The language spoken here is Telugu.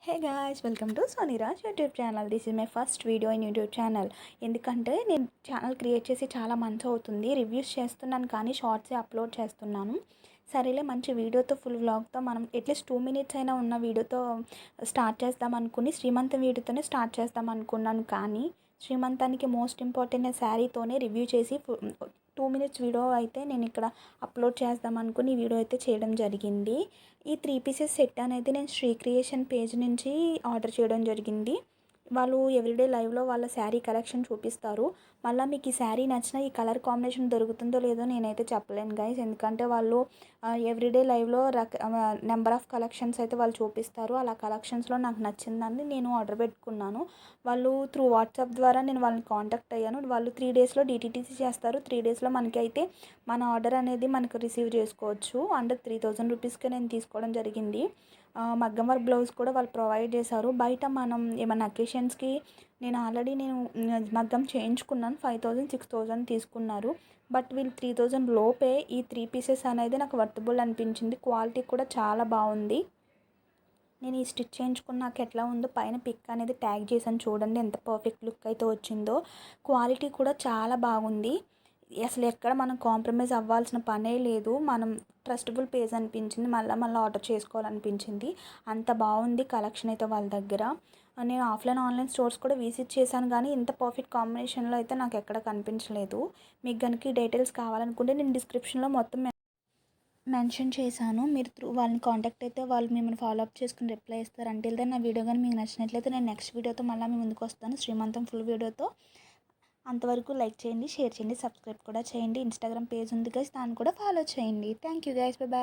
Hey guys, welcome to Soniraj YouTube channel. This is my first video in YouTube channel. ఎందుకంటే నేను ఛానల్ క్రియేట్ చేసి చాలా మంత్స్ అవుతుంది. రివ్యూస్ చేస్తున్నాను కానీ షార్ట్సే అప్లోడ్ చేస్తున్నాను. సరేలే, మంచి వీడియోతో ఫుల్ వ్లాగ్తో మనం అట్లీస్ట్ 2 minutes అయినా ఉన్న వీడియోతో స్టార్ట్ చేద్దాం అనుకుని శ్రీమంతం వీడియోతోనే స్టార్ట్ చేద్దాం అనుకున్నాను. కానీ శ్రీమంతానికి మోస్ట్ ఇంపార్టెంట్ శారీతోనే రివ్యూ చేసి 2 minutes వీడియో అయితే నేను ఇక్కడ అప్లోడ్ చేద్దాం అనుకుని ఈ వీడియో అయితే చేయడం జరిగింది. ఈ 3 పీసెస్ సెట్ అనేది నేను శ్రీ క్రియేషన్ పేజ్ నుంచి ఆర్డర్ చేయడం జరిగింది. వాళ్ళు ఎవ్రీడే లైవ్లో వాళ్ళ శారీ కలెక్షన్ చూపిస్తారు. మళ్ళీ మీకు ఈ శారీ నచ్చిన ఈ కలర్ కాంబినేషన్ దొరుకుతుందో లేదో నేనైతే చెప్పలేను గైస్. ఎందుకంటే వాళ్ళు ఎవ్రీడే లైవ్లో నెంబర్ ఆఫ్ కలెక్షన్స్ అయితే వాళ్ళు చూపిస్తారు. అలా కలెక్షన్స్లో నాకు నచ్చిందని నేను ఆర్డర్ పెట్టుకున్నాను. వాళ్ళు త్రూ వాట్సాప్ ద్వారా నేను వాళ్ళని కాంటాక్ట్ అయ్యాను. వాళ్ళు 3 daysలో DTTC చేస్తారు. 3 daysలో మనకి అయితే మన ఆర్డర్ అనేది మనకు రిసీవ్ చేసుకోవచ్చు. అండ్ 3000 రూపీస్కే నేను తీసుకోవడం జరిగింది. మగ్గం వర్క్ బ్లౌజ్ కూడా వాళ్ళు ప్రొవైడ్ చేశారు. బయట మనం ఏమైనా అకేషన్స్కి నేను మగ్గం చేయించుకున్నాను. 5000 6000 తీసుకున్నారు. బట్ వీళ్ళు 3000 లోపే ఈ 3 పీసెస్ అనేది నాకు వర్తబుల్ అనిపించింది. క్వాలిటీ కూడా చాలా బాగుంది. నేను ఈ స్టిచ్ చేయించుకున్నాక ఎట్లా ఉందో పైన పిక్ అనేది ట్యాగ్ చేశాను, చూడండి ఎంత పర్ఫెక్ట్ లుక్ అయితే వచ్చిందో. క్వాలిటీ కూడా చాలా బాగుంది. అసలు ఎక్కడ మనం కాంప్రమైజ్ అవ్వాల్సిన పనే లేదు. మనం ట్రస్టబుల్ పేజ్ అనిపించింది. మళ్ళీ ఆర్డర్ చేసుకోవాలనిపించింది. అంత బాగుంది కలెక్షన్ అయితే వాళ్ళ దగ్గర. నేను ఆన్లైన్ స్టోర్స్ కూడా విజిట్ చేశాను కానీ ఇంత పర్ఫెక్ట్ కాంబినేషన్లో అయితే నాకు ఎక్కడ కనిపించలేదు. మీకు కనుక ఈ డీటెయిల్స్ కావాలనుకుంటే నేను డిస్క్రిప్షన్లో మొత్తం మెన్షన్ చేశాను. మీరు వాళ్ళని కాంటాక్ట్ అయితే వాళ్ళు మిమ్మల్ని ఫాలో అప్ చేసుకుని రిప్లై ఇస్తారు. అంటిల్ దెన్ నా వీడియో కానీ మీకు నచ్చినట్లయితే నేను నెక్స్ట్ వీడియోతో మళ్ళీ మీ ముందుకు వస్తాను, శ్రీమంతం ఫుల్ వీడియోతో. అంతవరకు లైక్ చేయండి, షేర్ చేయండి, సబ్స్క్రైబ్ కూడా చేయండి. ఇన్స్టాగ్రామ్ పేజ్ ఉంది గైస్, దాన్ని కూడా ఫాలో చేయండి. Thank you guys, bye bye.